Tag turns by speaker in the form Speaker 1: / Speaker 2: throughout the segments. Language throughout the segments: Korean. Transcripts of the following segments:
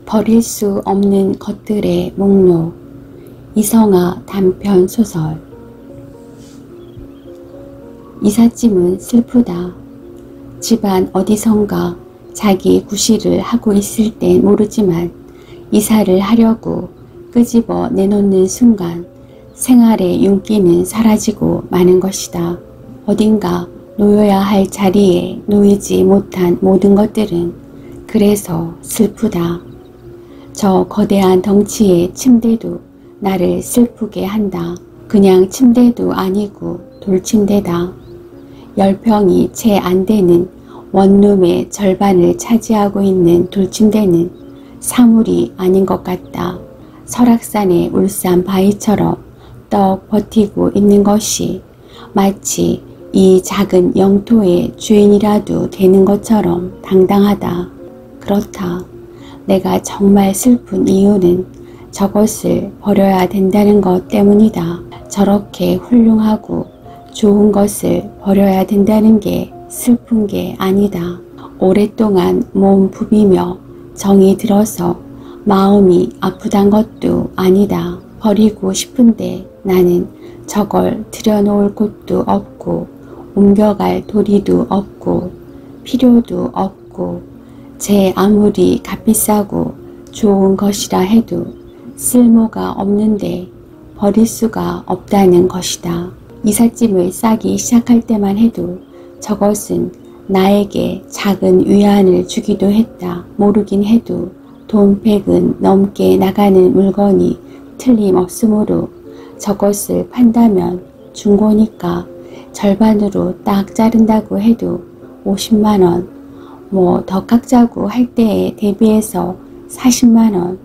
Speaker 1: 버릴 수 없는 것들의 목록. 이성아 단편 소설. 이삿짐은 슬프다. 집안 어디선가 자기 구실을 하고 있을 땐 모르지만 이사를 하려고 끄집어 내놓는 순간 생활의 윤기는 사라지고 마는 것이다. 어딘가 놓여야 할 자리에 놓이지 못한 모든 것들은 그래서 슬프다. 저 거대한 덩치의 침대도 나를 슬프게 한다. 그냥 침대도 아니고 돌침대다. 10평이 채 안 되는 원룸의 절반을 차지하고 있는 돌침대는 사물이 아닌 것 같다. 설악산의 울산 바위처럼 떡 버티고 있는 것이 마치 이 작은 영토의 주인이라도 되는 것처럼 당당하다. 그렇다. 내가 정말 슬픈 이유는 저것을 버려야 된다는 것 때문이다. 저렇게 훌륭하고 좋은 것을 버려야 된다는 게 슬픈 게 아니다. 오랫동안 몸 부비며 정이 들어서 마음이 아프단 것도 아니다. 버리고 싶은데 나는 저걸 들여놓을 곳도 없고 옮겨갈 도리도 없고 필요도 없고 제 아무리 값비싸고 좋은 것이라 해도 쓸모가 없는데 버릴 수가 없다는 것이다. 이삿짐을 싸기 시작할 때만 해도 저것은 나에게 작은 위안을 주기도 했다. 모르긴 해도 돈 100은 넘게 나가는 물건이 틀림없으므로 저것을 판다면 중고니까 절반으로 딱 자른다고 해도 50만원, 뭐 더 깎자고 할 때에 대비해서 40만원,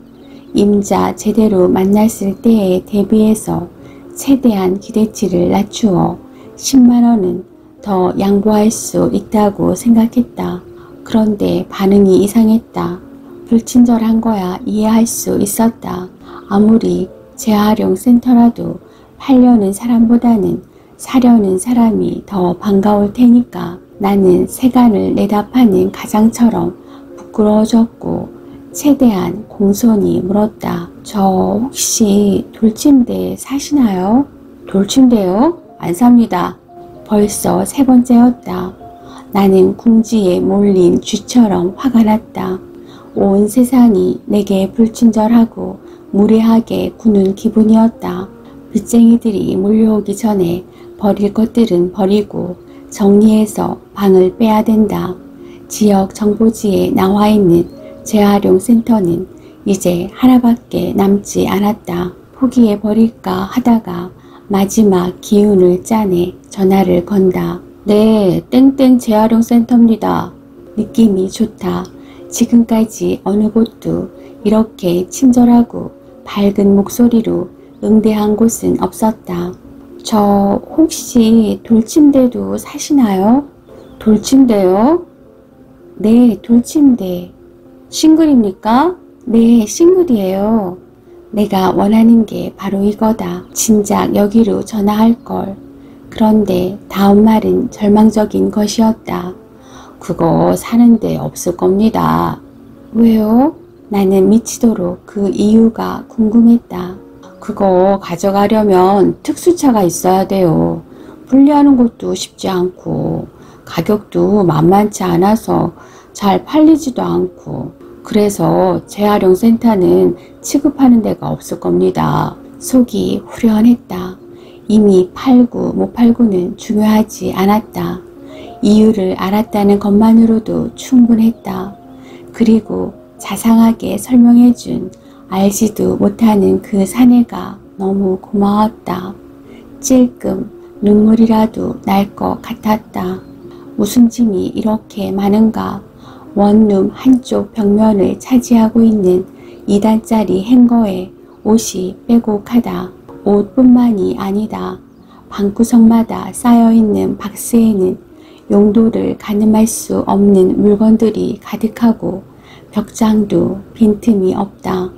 Speaker 1: 임자 제대로 만났을 때에 대비해서 최대한 기대치를 낮추어 10만원은 더 양보할 수 있다고 생각했다. 그런데 반응이 이상했다. 불친절한 거야 이해할 수 있었다. 아무리 재활용 센터라도 팔려는 사람보다는 사려는 사람이 더 반가울 테니까 나는 세간을 내다 파는 가장처럼 부끄러워졌고 최대한 공손히 물었다. 저 혹시 돌침대 사시나요? 돌침대요? 안 삽니다. 벌써 3번째였다. 나는 궁지에 몰린 쥐처럼 화가 났다. 온 세상이 내게 불친절하고 무례하게 구는 기분이었다. 빚쟁이들이 몰려오기 전에 버릴 것들은 버리고 정리해서 방을 빼야 된다. 지역 정보지에 나와 있는 재활용 센터는 이제 하나밖에 남지 않았다. 포기해 버릴까 하다가 마지막 기운을 짜내 전화를 건다. 네, 땡땡 재활용 센터입니다. 느낌이 좋다. 지금까지 어느 곳도 이렇게 친절하고 밝은 목소리로 응대한 곳은 없었다. 저 혹시 돌침대도 사시나요? 돌침대요? 네, 돌침대. 싱글입니까? 네, 싱글이에요. 내가 원하는 게 바로 이거다. 진작 여기로 전화할걸. 그런데 다음 말은 절망적인 것이었다. 그거 사는데 없을 겁니다. 왜요? 나는 미치도록 그 이유가 궁금했다. 그거 가져가려면 특수차가 있어야 돼요. 분리하는 것도 쉽지 않고 가격도 만만치 않아서 잘 팔리지도 않고 그래서 재활용 센터는 취급하는 데가 없을 겁니다. 속이 후련했다. 이미 팔고 못 팔고는 중요하지 않았다. 이유를 알았다는 것만으로도 충분했다. 그리고 자상하게 설명해준 알지도 못하는 그 사내가 너무 고마웠다. 찔끔 눈물이라도 날 것 같았다. 무슨 짐이 이렇게 많은가. 원룸 한쪽 벽면을 차지하고 있는 2단짜리 행거에 옷이 빼곡하다. 옷뿐만이 아니다. 방구석마다 쌓여있는 박스에는 용도를 가늠할 수 없는 물건들이 가득하고 벽장도 빈틈이 없다.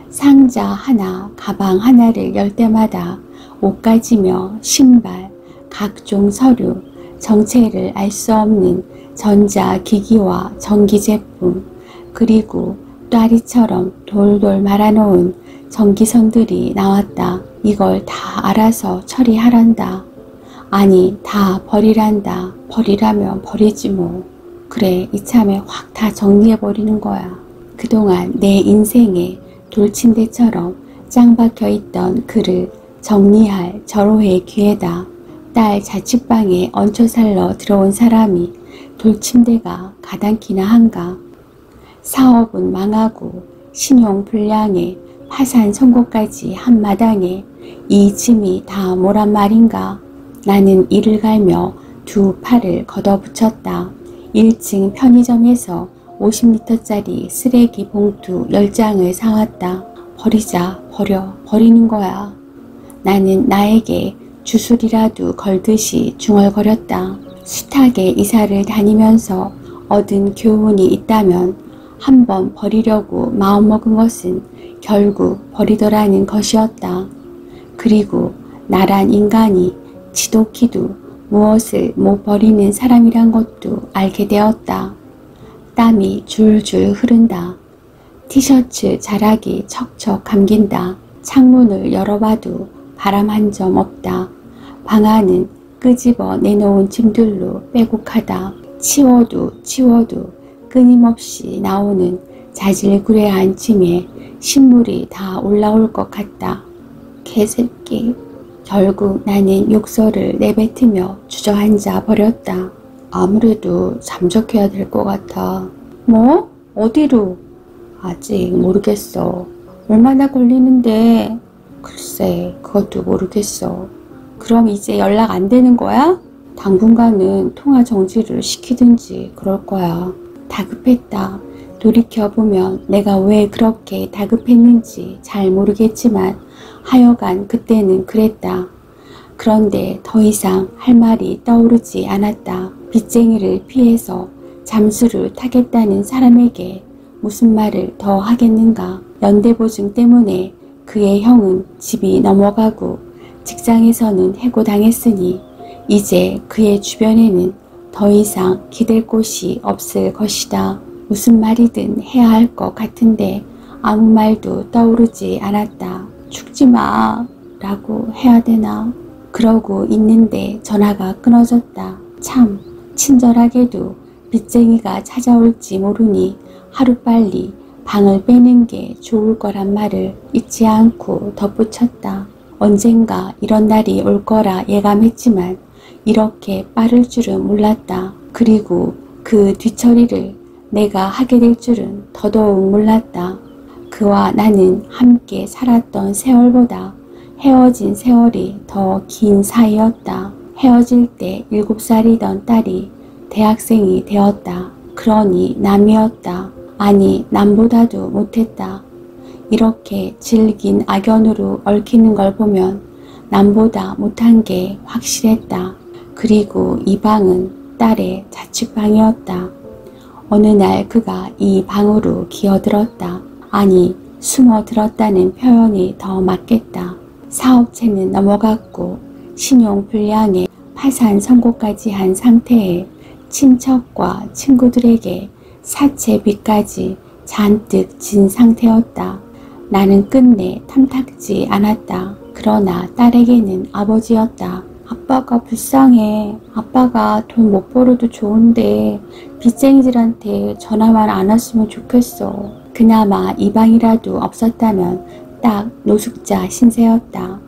Speaker 1: 상자 하나, 가방 하나를 열 때마다 옷가지며 신발, 각종 서류, 정체를 알 수 없는 전자기기와 전기제품, 그리고 뙤리처럼 돌돌 말아놓은 전기선들이 나왔다. 이걸 다 알아서 처리하란다. 아니, 다 버리란다. 버리라면 버리지 뭐. 그래, 이참에 확 다 정리해버리는 거야. 그동안 내 인생에 돌침대처럼 짱 박혀있던 그를 정리할 절호의 기회다. 딸 자취방에 얹혀 살러 들어온 사람이 돌침대가 가당키나 한가. 사업은 망하고 신용 불량에 파산 선고까지 한 마당에 이 짐이 다 뭐란 말인가. 나는 이를 갈며 두 팔을 걷어붙였다. 1층 편의점에서 50리터짜리 쓰레기 봉투 10장을 사왔다. 버리자, 버리는 거야. 나는 나에게 주술이라도 걸듯이 중얼거렸다. 숱하게 이사를 다니면서 얻은 교훈이 있다면 한번 버리려고 마음먹은 것은 결국 버리더라는 것이었다. 그리고 나란 인간이 지독히도 무엇을 못 버리는 사람이란 것도 알게 되었다. 땀이 줄줄 흐른다. 티셔츠 자락이 척척 감긴다. 창문을 열어봐도 바람 한 점 없다. 방 안은 끄집어 내놓은 짐들로 빼곡하다. 치워도 끊임없이 나오는 자질구레한 짐에 신물이 다 올라올 것 같다. 개새끼. 결국 나는 욕설을 내뱉으며 주저앉아 버렸다. 아무래도 잠적해야 될 것 같아. 뭐? 어디로? 아직 모르겠어. 얼마나 걸리는데? 글쎄, 그것도 모르겠어. 그럼 이제 연락 안 되는 거야? 당분간은 통화 정지를 시키든지 그럴 거야. 다급했다. 돌이켜보면 내가 왜 그렇게 다급했는지 잘 모르겠지만 하여간 그때는 그랬다. 그런데 더 이상 할 말이 떠오르지 않았다. 빚쟁이를 피해서 잠수를 타겠다는 사람에게 무슨 말을 더 하겠는가. 연대보증 때문에 그의 형은 집이 넘어가고 직장에서는 해고당했으니 이제 그의 주변에는 더 이상 기댈 곳이 없을 것이다. 무슨 말이든 해야 할 것 같은데 아무 말도 떠오르지 않았다. 죽지 마 라고 해야 되나? 그러고 있는데 전화가 끊어졌다. 참 친절하게도 빚쟁이가 찾아올지 모르니 하루빨리 방을 빼는 게 좋을 거란 말을 잊지 않고 덧붙였다. 언젠가 이런 날이 올 거라 예감했지만 이렇게 빠를 줄은 몰랐다. 그리고 그 뒤처리를 내가 하게 될 줄은 더더욱 몰랐다. 그와 나는 함께 살았던 세월보다 헤어진 세월이 더 긴 사이였다. 헤어질 때 7살이던 딸이 대학생이 되었다. 그러니 남이었다. 아니, 남보다도 못했다. 이렇게 질긴 악연으로 얽히는 걸 보면 남보다 못한 게 확실했다. 그리고 이 방은 딸의 자취방이었다. 어느 날 그가 이 방으로 기어들었다. 아니, 숨어들었다는 표현이 더 맞겠다. 사업체는 넘어갔고 신용불량에 파산 선고까지 한 상태에 친척과 친구들에게 사채빚까지 잔뜩 진 상태였다. 나는 끝내 탐탁지 않았다. 그러나 딸에게는 아버지였다. 아빠가 불쌍해. 아빠가 돈 못 벌어도 좋은데 빚쟁이들한테 전화만 안 왔으면 좋겠어. 그나마 이 방이라도 없었다면 딱 노숙자 신세였다.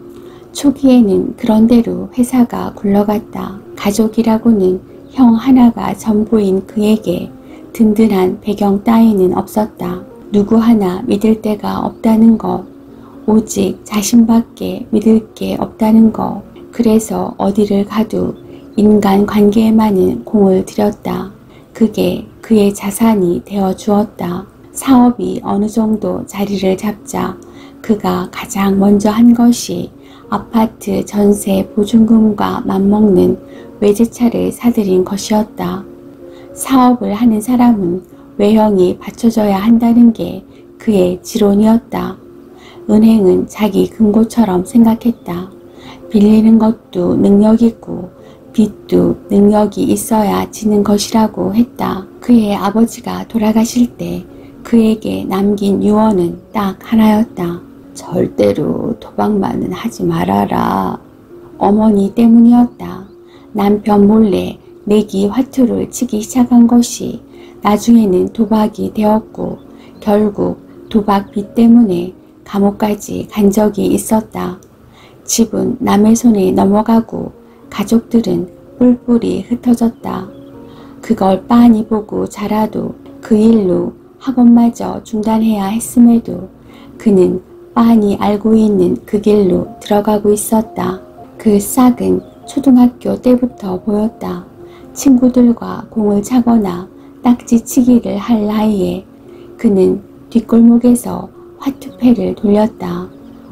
Speaker 1: 초기에는 그런대로 회사가 굴러갔다. 가족이라고는 형 하나가 전부인 그에게 든든한 배경 따위는 없었다. 누구 하나 믿을 데가 없다는 것, 오직 자신밖에 믿을 게 없다는 것. 그래서 어디를 가도 인간관계에만은 공을 들였다. 그게 그의 자산이 되어 주었다. 사업이 어느 정도 자리를 잡자 그가 가장 먼저 한 것이 아파트 전세 보증금과 맞먹는 외제차를 사들인 것이었다. 사업을 하는 사람은 외형이 받쳐져야 한다는 게 그의 지론이었다. 은행은 자기 금고처럼 생각했다. 빌리는 것도 능력이고 빚도 능력이 있어야 지는 것이라고 했다. 그의 아버지가 돌아가실 때 그에게 남긴 유언은 딱 하나였다. 절대로 도박만은 하지 말아라. 어머니 때문이었다. 남편 몰래 내기 화투를 치기 시작한 것이 나중에는 도박이 되었고 결국 도박빚 때문에 감옥까지 간 적이 있었다. 집은 남의 손에 넘어가고 가족들은 뿔뿔이 흩어졌다. 그걸 빤히 보고 자라도 그 일로 학원마저 중단해야 했음에도 그는 빤히 알고 있는 그 길로 들어가고 있었다. 그 싹은 초등학교 때부터 보였다. 친구들과 공을 차거나 딱지치기를 할 나이에 그는 뒷골목에서 화투패를 돌렸다.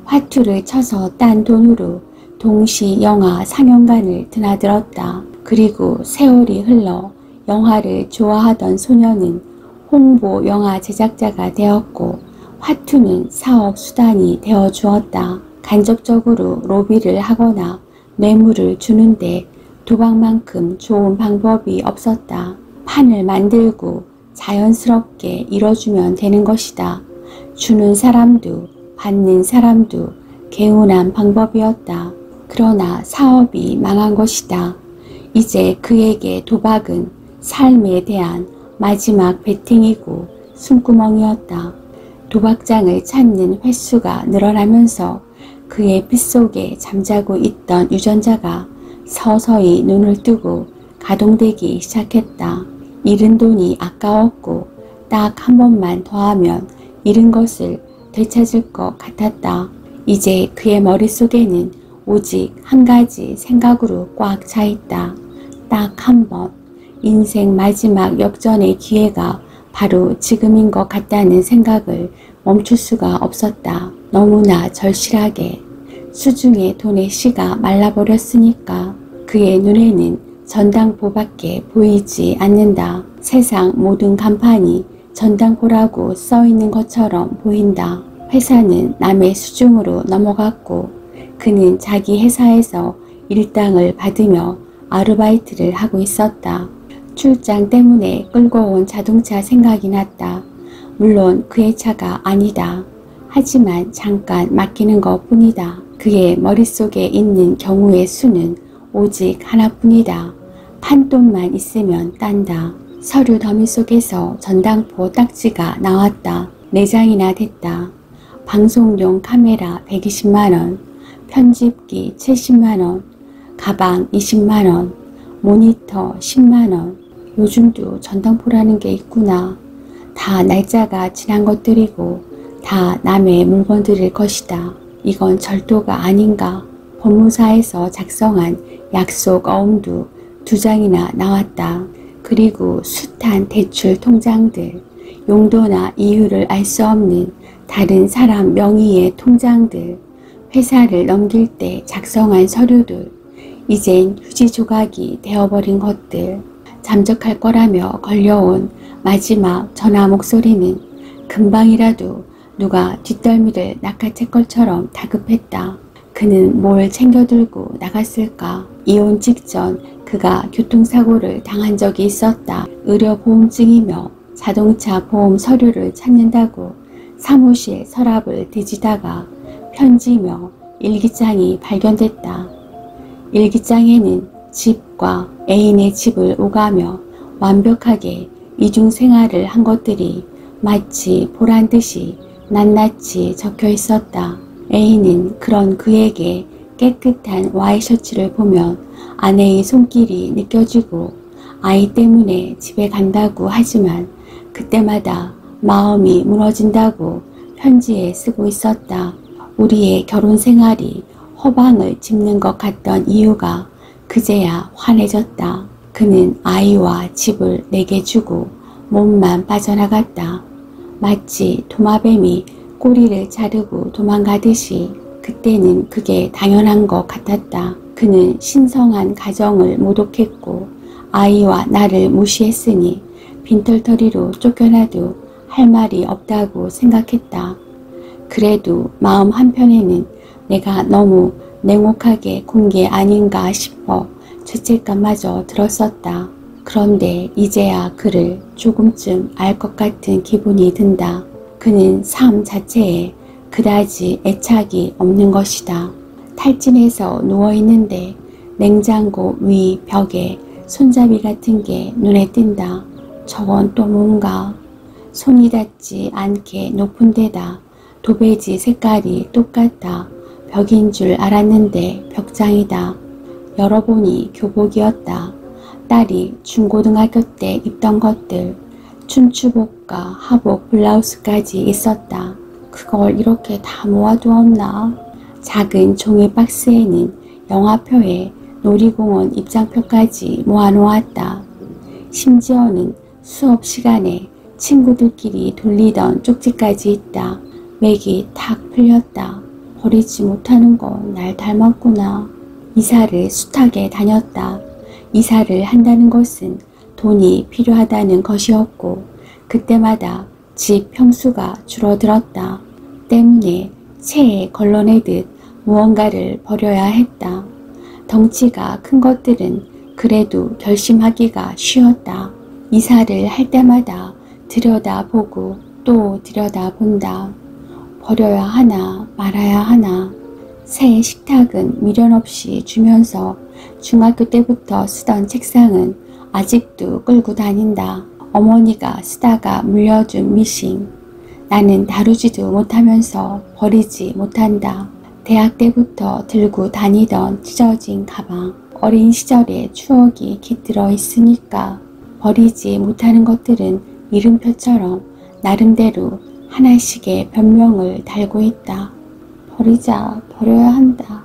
Speaker 1: 화투를 쳐서 딴 돈으로 동시 영화 상영관을 드나들었다. 그리고 세월이 흘러 영화를 좋아하던 소녀는 홍보 영화 제작자가 되었고 화투는 사업 수단이 되어 주었다. 간접적으로 로비를 하거나 뇌물을 주는데 도박만큼 좋은 방법이 없었다. 판을 만들고 자연스럽게 이뤄주면 되는 것이다. 주는 사람도 받는 사람도 개운한 방법이었다. 그러나 사업이 망한 것이다. 이제 그에게 도박은 삶에 대한 마지막 베팅이고 숨구멍이었다. 도박장을 찾는 횟수가 늘어나면서 그의 빗속에 잠자고 있던 유전자가 서서히 눈을 뜨고 가동되기 시작했다. 잃은 돈이 아까웠고 딱 한 번만 더 하면 잃은 것을 되찾을 것 같았다. 이제 그의 머릿속에는 오직 한 가지 생각으로 꽉 차 있다. 딱 한 번. 인생 마지막 역전의 기회가 바로 지금인 것 같다는 생각을 멈출 수가 없었다. 너무나 절실하게. 수중에 돈의 씨가 말라버렸으니까 그의 눈에는 전당포밖에 보이지 않는다. 세상 모든 간판이 전당포라고 써있는 것처럼 보인다. 회사는 남의 수중으로 넘어갔고 그는 자기 회사에서 일당을 받으며 아르바이트를 하고 있었다. 출장 때문에 끌고 온 자동차 생각이 났다. 물론 그의 차가 아니다. 하지만 잠깐 맡기는 것 뿐이다. 그의 머릿속에 있는 경우의 수는 오직 하나뿐이다. 판돈만 있으면 딴다. 서류 더미 속에서 전당포 딱지가 나왔다. 4장이나 됐다. 방송용 카메라 120만원, 편집기 70만원, 가방 20만원, 모니터 10만원. 요즘도 전당포라는 게 있구나. 다 날짜가 지난 것들이고 다 남의 물건들일 것이다. 이건 절도가 아닌가. 법무사에서 작성한 약속 어음도 2장이나 나왔다. 그리고 숱한 대출 통장들, 용도나 이유를 알 수 없는 다른 사람 명의의 통장들, 회사를 넘길 때 작성한 서류들, 이젠 휴지 조각이 되어버린 것들. 잠적할 거라며 걸려온 마지막 전화 목소리는 금방이라도 누가 뒷덜미를 낚아챌 것처럼 다급했다. 그는 뭘 챙겨들고 나갔을까? 이혼 직전 그가 교통사고를 당한 적이 있었다. 의료보험증이며 자동차 보험 서류를 찾는다고 사무실 서랍을 뒤지다가 편지며 일기장이 발견됐다. 일기장에는 집과 애인의 집을 오가며 완벽하게 이중생활을 한 것들이 마치 보란듯이 낱낱이 적혀 있었다. 애인은 그런 그에게 깨끗한 와이셔츠를 보면 아내의 손길이 느껴지고 아이 때문에 집에 간다고 하지만 그때마다 마음이 무너진다고 편지에 쓰고 있었다. 우리의 결혼 생활이 허방을 짚는 것 같던 이유가 그제야 환해졌다. 그는 아이와 집을 내게 주고 몸만 빠져나갔다. 마치 도마뱀이 꼬리를 자르고 도망가듯이 그때는 그게 당연한 것 같았다. 그는 신성한 가정을 모독했고 아이와 나를 무시했으니 빈털터리로 쫓겨나도 할 말이 없다고 생각했다. 그래도 마음 한편에는 내가 너무 냉혹하게 군 게 아닌가 싶어 죄책감마저 들었었다. 그런데 이제야 그를 조금쯤 알 것 같은 기분이 든다. 그는 삶 자체에 그다지 애착이 없는 것이다. 탈진해서 누워있는데 냉장고 위 벽에 손잡이 같은 게 눈에 띈다. 저건 또 뭔가. 손이 닿지 않게 높은 데다 도배지 색깔이 똑같아 벽인 줄 알았는데 벽장이다. 열어보니 교복이었다. 딸이 중고등학교 때 입던 것들, 춘추복과 하복 블라우스까지 있었다. 그걸 이렇게 다 모아두었나? 작은 종이 박스에는 영화표에 놀이공원 입장표까지 모아놓았다. 심지어는 수업 시간에 친구들끼리 돌리던 쪽지까지 있다. 맥이 탁 풀렸다. 버리지 못하는 건 날 닮았구나. 이사를 숱하게 다녔다. 이사를 한다는 것은 돈이 필요하다는 것이었고 그때마다 집 평수가 줄어들었다. 때문에 체에 걸러내듯 무언가를 버려야 했다. 덩치가 큰 것들은 그래도 결심하기가 쉬웠다. 이사를 할 때마다 들여다보고 또 들여다본다. 버려야 하나 말아야 하나. 새 식탁은 미련 없이 주면서 중학교 때부터 쓰던 책상은 아직도 끌고 다닌다. 어머니가 쓰다가 물려준 미싱. 나는 다루지도 못하면서 버리지 못한다. 대학 때부터 들고 다니던 찢어진 가방. 어린 시절의 추억이 깃들어 있으니까 버리지 못하는 것들은 이름표처럼 나름대로 하나씩의 변명을 달고 있다. 버리자, 버려야 한다.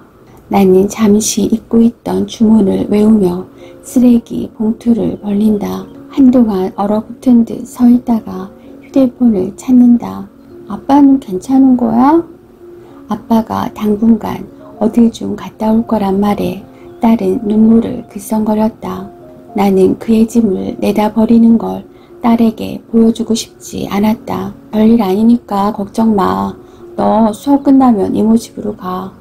Speaker 1: 나는 잠시 잊고 있던 주문을 외우며 쓰레기 봉투를 벌린다. 한동안 얼어붙은 듯 서 있다가 휴대폰을 찾는다. 아빠는 괜찮은 거야? 아빠가 당분간 어딜 좀 갔다 올 거란 말에 딸은 눈물을 글썽거렸다. 나는 그의 짐을 내다 버리는 걸 딸에게 보여주고 싶지 않았다. 별일 아니니까 걱정 마. 너 수업 끝나면 이모 집으로 가.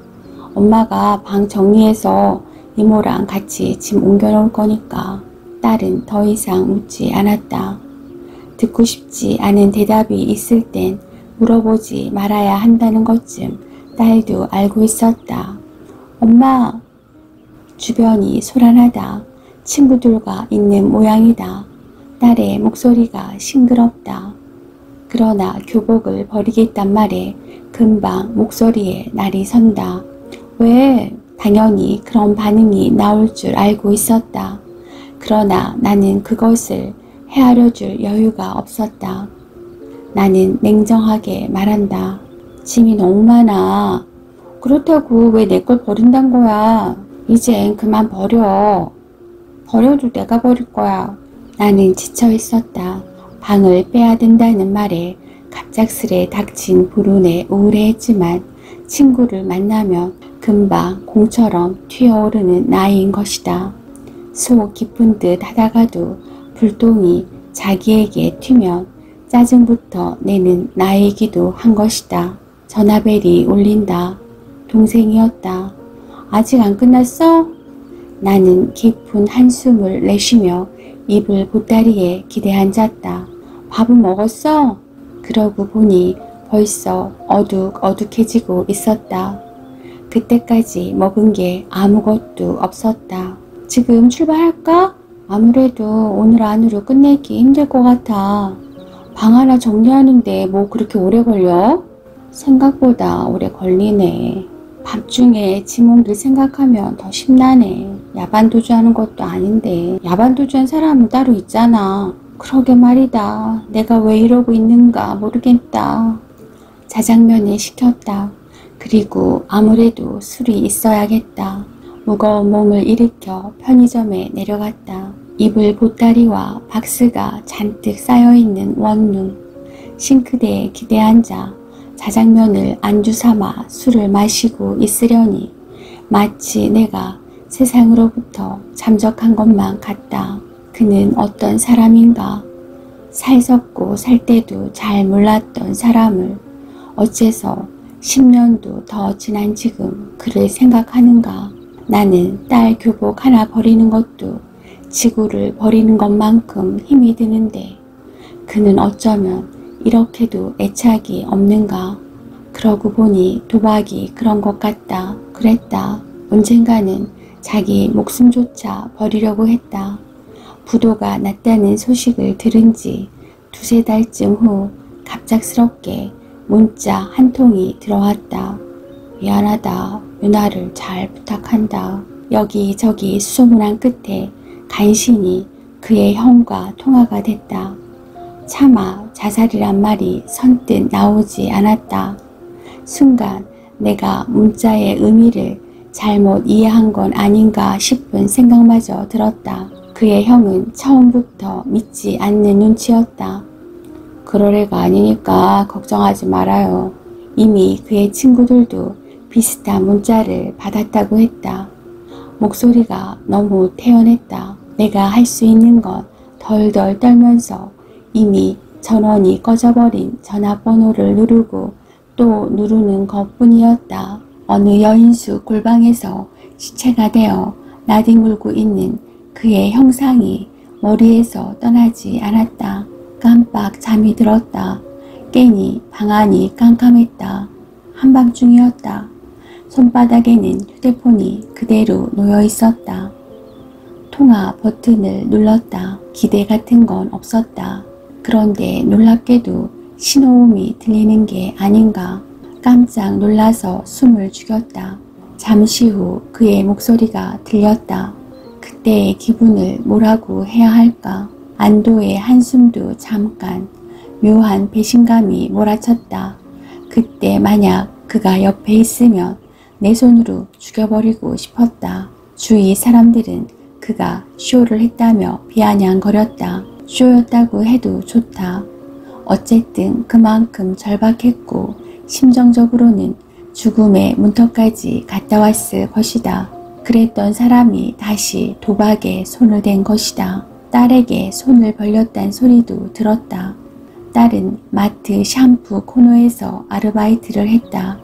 Speaker 1: 엄마가 방 정리해서 이모랑 같이 짐 옮겨놓을 거니까. 딸은 더 이상 묻지 않았다. 듣고 싶지 않은 대답이 있을 땐 물어보지 말아야 한다는 것쯤 딸도 알고 있었다. 엄마! 주변이 소란하다. 친구들과 있는 모양이다. 딸의 목소리가 싱그럽다. 그러나 교복을 버리겠단 말에 금방 목소리에 날이 선다. 왜? 당연히 그런 반응이 나올 줄 알고 있었다. 그러나 나는 그것을 헤아려 줄 여유가 없었다. 나는 냉정하게 말한다. 짐이 너무 많아. 그렇다고 왜 내 걸 버린단 거야? 이젠 그만 버려. 버려도 내가 버릴 거야. 나는 지쳐 있었다. 방을 빼야 된다는 말에 갑작스레 닥친 불운에 우울해했지만 친구를 만나면 금방 공처럼 튀어오르는 나이인 것이다. 속 깊은 듯 하다가도 불똥이 자기에게 튀면 짜증부터 내는 나이기도 한 것이다. 전화벨이 울린다. 동생이었다. 아직 안 끝났어? 나는 깊은 한숨을 내쉬며 이불 보따리에 기대 앉았다. 밥은 먹었어? 그러고 보니 벌써 어둑어둑해지고 있었다. 그때까지 먹은 게 아무것도 없었다. 지금 출발할까? 아무래도 오늘 안으로 끝내기 힘들 것 같아. 방 하나 정리하는데 뭐 그렇게 오래 걸려? 생각보다 오래 걸리네. 밤중에 짐 옮길 생각하면 더 심란해. 야반도주하는 것도 아닌데 야반도주한 사람은 따로 있잖아. 그러게 말이다. 내가 왜 이러고 있는가 모르겠다. 자장면을 시켰다. 그리고 아무래도 술이 있어야겠다. 무거운 몸을 일으켜 편의점에 내려갔다. 이불 보따리와 박스가 잔뜩 쌓여있는 원룸. 싱크대에 기대 앉아 자장면을 안주 삼아 술을 마시고 있으려니 마치 내가 세상으로부터 잠적한 것만 같다. 그는 어떤 사람인가? 살섰고 살 때도 잘 몰랐던 사람을 어째서 10년도 더 지난 지금 그를 생각하는가? 나는 딸 교복 하나 버리는 것도 지구를 버리는 것만큼 힘이 드는데 그는 어쩌면 이렇게도 애착이 없는가. 그러고 보니 도박이 그런 것 같다. 그랬다. 언젠가는 자기 목숨조차 버리려고 했다. 부도가 났다는 소식을 들은 지 두세 달쯤 후 갑작스럽게 문자 한 통이 들어왔다. 미안하다. 유나를 잘 부탁한다. 여기저기 수소문한 끝에 간신히 그의 형과 통화가 됐다. 차마 자살이란 말이 선뜻 나오지 않았다. 순간 내가 문자의 의미를 잘못 이해한 건 아닌가 싶은 생각마저 들었다. 그의 형은 처음부터 믿지 않는 눈치였다. 그럴 애가 아니니까 걱정하지 말아요. 이미 그의 친구들도 비슷한 문자를 받았다고 했다. 목소리가 너무 태연했다. 내가 할 수 있는 건 덜덜 떨면서 이미 전원이 꺼져버린 전화번호를 누르고 또 누르는 것뿐이었다. 어느 여인수 골방에서 시체가 되어 나뒹굴고 있는 그의 형상이 머리에서 떠나지 않았다. 깜빡 잠이 들었다. 깨니 방 안이 깜깜했다. 한밤중이었다. 손바닥에는 휴대폰이 그대로 놓여 있었다. 통화 버튼을 눌렀다. 기대 같은 건 없었다. 그런데 놀랍게도 신호음이 들리는 게 아닌가. 깜짝 놀라서 숨을 죽였다. 잠시 후 그의 목소리가 들렸다. 그때의 기분을 뭐라고 해야 할까. 안도의 한숨도 잠깐, 묘한 배신감이 몰아쳤다. 그때 만약 그가 옆에 있으면 내 손으로 죽여버리고 싶었다. 주위 사람들은 그가 쇼를 했다며 비아냥거렸다. 쇼였다고 해도 좋다. 어쨌든 그만큼 절박했고 심정적으로는 죽음의 문턱까지 갔다 왔을 것이다. 그랬던 사람이 다시 도박에 손을 댄 것이다. 딸에게 손을 벌렸단 소리도 들었다. 딸은 마트 샴푸 코너에서 아르바이트를 했다.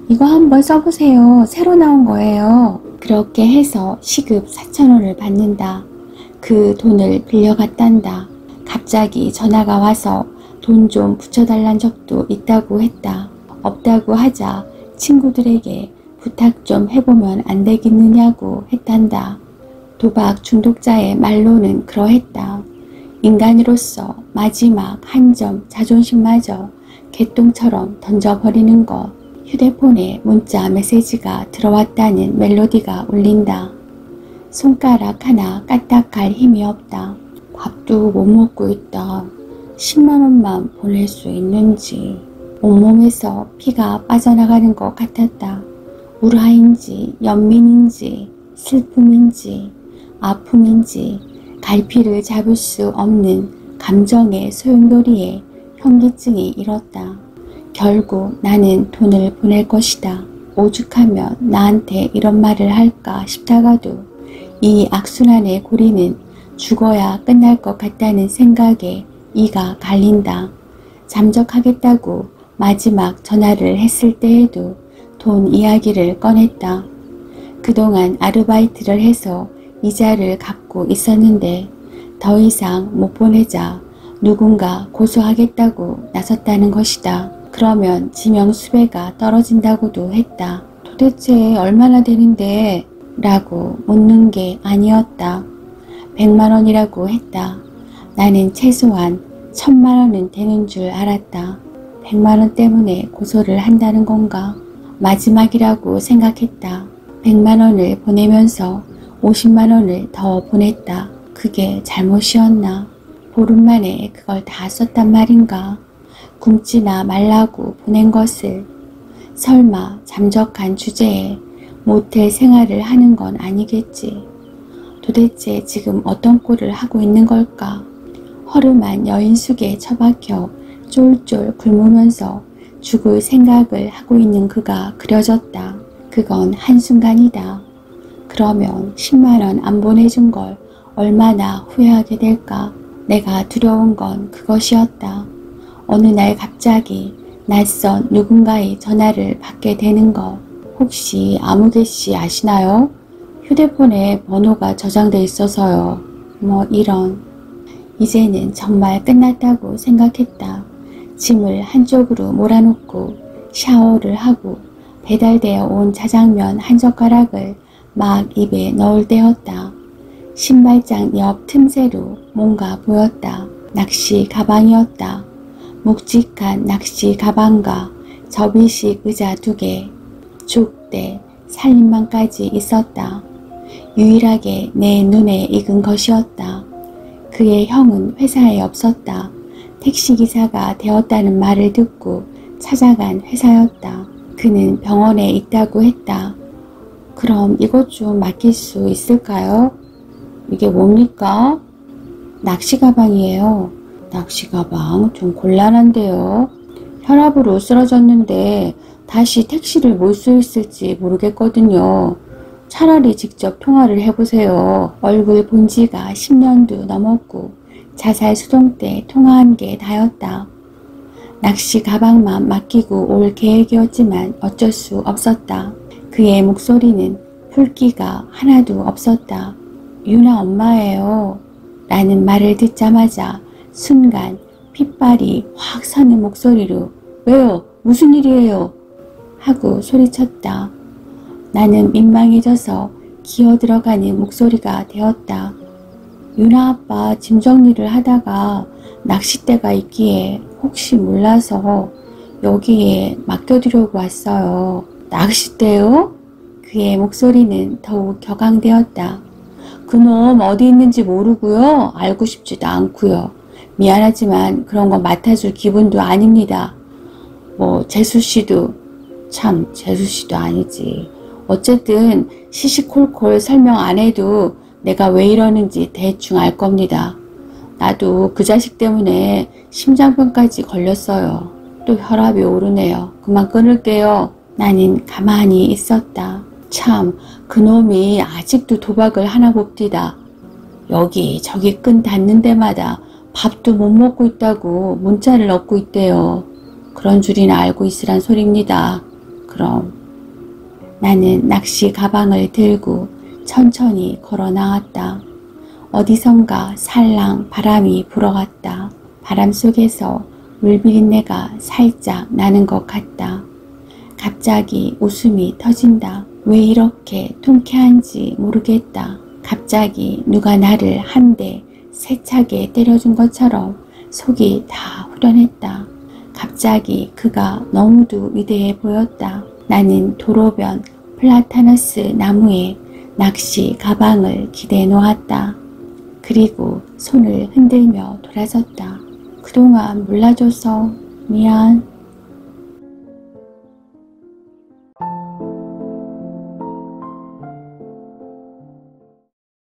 Speaker 1: 이거 한번 써보세요. 새로 나온 거예요. 그렇게 해서 시급 4,000원을 받는다. 그 돈을 빌려갔단다. 갑자기 전화가 와서 돈 좀 붙여달란 적도 있다고 했다. 없다고 하자 친구들에게 부탁 좀 해보면 안 되겠느냐고 했단다. 도박 중독자의 말로는 그러했다. 인간으로서 마지막 한 점 자존심마저 개똥처럼 던져버리는 것. 휴대폰에 문자 메시지가 들어왔다는 멜로디가 울린다. 손가락 하나 까딱할 힘이 없다. 밥도 못 먹고 있다. 10만원만 보낼 수 있는지. 온몸에서 피가 빠져나가는 것 같았다. 울화인지 연민인지 슬픔인지 아픔인지 갈피를 잡을 수 없는 감정의 소용돌이에 현기증이 일었다. 결국 나는 돈을 보낼 것이다. 오죽하면 나한테 이런 말을 할까 싶다가도 이 악순환의 고리는 죽어야 끝날 것 같다는 생각에 이가 갈린다. 잠적하겠다고 마지막 전화를 했을 때에도 돈 이야기를 꺼냈다. 그동안 아르바이트를 해서 이자를 갚고 있었는데 더 이상 못 보내자 누군가 고소하겠다고 나섰다는 것이다. 그러면 지명수배가 떨어진다고도 했다. 도대체 얼마나 되는데? 라고 묻는 게 아니었다. 100만원이라고 했다. 나는 최소한 1000만원은 되는 줄 알았다. 100만원 때문에 고소를 한다는 건가? 마지막이라고 생각했다. 100만원을 보내면서 50만원을 더 보냈다. 그게 잘못이었나? 보름 만에 그걸 다 썼단 말인가? 굶지나 말라고 보낸 것을. 설마 잠적한 주제에 모텔 생활을 하는 건 아니겠지. 도대체 지금 어떤 꼴을 하고 있는 걸까? 허름한 여인숙에 처박혀 쫄쫄 굶으면서 죽을 생각을 하고 있는 그가 그려졌다. 그건 한순간이다. 그러면 10만원 안 보내준 걸 얼마나 후회하게 될까? 내가 두려운 건 그것이었다. 어느 날 갑자기 낯선 누군가의 전화를 받게 되는 것. 혹시 아무개씨 아시나요? 휴대폰에 번호가 저장돼 있어서요. 뭐 이런. 이제는 정말 끝났다고 생각했다. 짐을 한쪽으로 몰아놓고 샤워를 하고 배달되어 온 자장면 한 젓가락을 막 입에 넣을 때였다. 신발장 옆 틈새로 뭔가 보였다. 낚시 가방이었다. 묵직한 낚시 가방과 접이식 의자 2개, 족대, 살림망까지 있었다. 유일하게 내 눈에 익은 것이었다. 그의 형은 회사에 없었다. 택시기사가 되었다는 말을 듣고 찾아간 회사였다. 그는 병원에 있다고 했다. 그럼 이것 좀 맡길 수 있을까요? 이게 뭡니까? 낚시 가방이에요. 낚시 가방 좀 곤란한데요. 혈압으로 쓰러졌는데 다시 택시를 몰 수 있을지 모르겠거든요. 차라리 직접 통화를 해보세요. 얼굴 본 지가 10년도 넘었고 자살 수동 때 통화한 게 다였다. 낚시 가방만 맡기고 올 계획이었지만 어쩔 수 없었다. 그의 목소리는 풀기가 하나도 없었다. 유나 엄마예요. 라는 말을 듣자마자 순간 핏발이 확 서는 목소리로 왜요? 무슨 일이에요? 하고 소리쳤다. 나는 민망해져서 기어들어가는 목소리가 되었다. 유나 아빠 짐 정리를 하다가 낚싯대가 있기에 혹시 몰라서 여기에 맡겨두려고 왔어요. 낚싯대요? 그의 목소리는 더욱 격앙되었다. 그놈 어디 있는지 모르고요. 알고 싶지도 않고요. 미안하지만 그런 거 맡아줄 기분도 아닙니다. 뭐 재수씨도 참 재수씨도 아니지. 어쨌든 시시콜콜 설명 안 해도 내가 왜 이러는지 대충 알 겁니다. 나도 그 자식 때문에 심장병까지 걸렸어요. 또 혈압이 오르네요. 그만 끊을게요. 나는 가만히 있었다. 참 그놈이 아직도 도박을 하나 봅디다. 여기저기 끈 닿는 데마다 밥도 못 먹고 있다고 문자를 넣고 있대요. 그런 줄이나 알고 있으란 소리입니다. 그럼 나는 낚시 가방을 들고 천천히 걸어 나왔다. 어디선가 살랑 바람이 불어갔다. 바람 속에서 물비린내가 살짝 나는 것 같다. 갑자기 웃음이 터진다. 왜 이렇게 통쾌한지 모르겠다. 갑자기 누가 나를 한 대 세차게 때려준 것처럼 속이 다 후련했다. 갑자기 그가 너무도 위대해 보였다. 나는 도로변 플라타너스 나무에 낚시 가방을 기대 놓았다. 그리고 손을 흔들며 돌아섰다. 그동안 몰라줘서 미안.